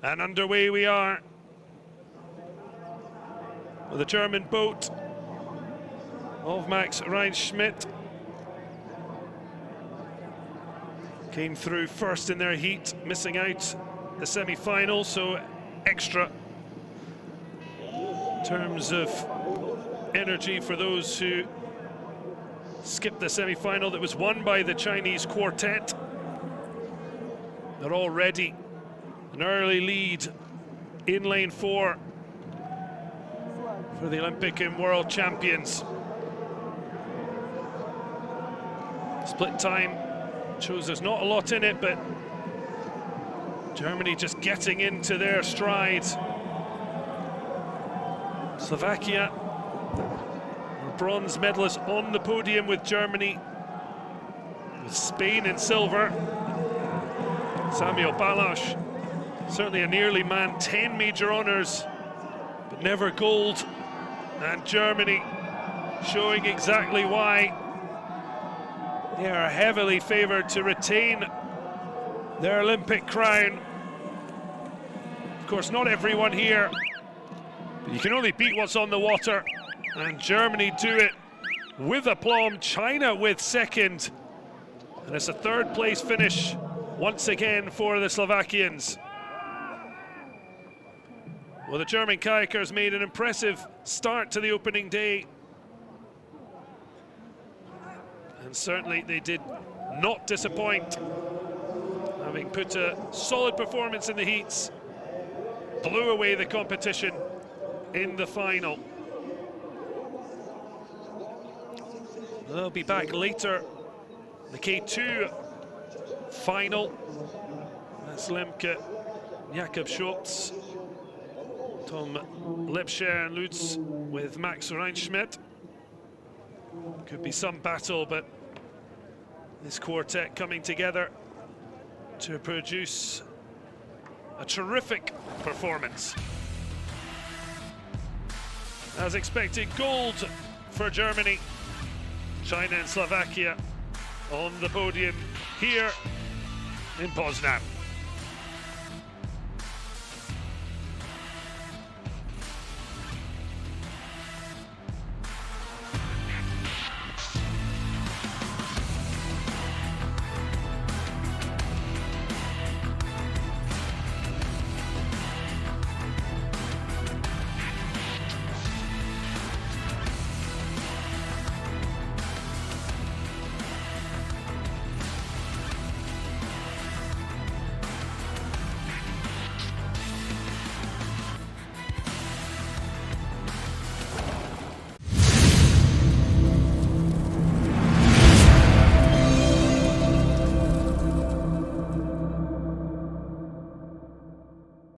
And underway we are with the German boat of Max Reinschmidt. Came through first in their heat, missing out the semi-final, so extra in terms of energy for those who skipped the semi-final that was won by the Chinese quartet. They're already an early lead in lane 4 for the Olympic and World Champions. Split time shows there's not a lot in it, but Germany just getting into their stride. Slovakia, bronze medalist on the podium with Germany, with Spain in silver. Samuel Balash, certainly a nearly man, 10 major honours, but never gold. And Germany showing exactly why they are heavily favoured to retain their Olympic crown. Of course, not everyone here, but you can only beat what's on the water, and Germany do it with aplomb. China with second, and it's a third place finish once again for the Slovakians. Well, the German kayakers made an impressive start to the opening day, and certainly they did not disappoint, having put a solid performance in the heats, blew away the competition in the final. They'll be back later, the K2 final. That's Lemke, Jakob Schultz, Tom Lepscher and Lutz with Max Reinschmidt. Could be some battle, but this quartet coming together to produce a terrific performance. As expected, gold for Germany. China and Slovakia on the podium here in Poznan.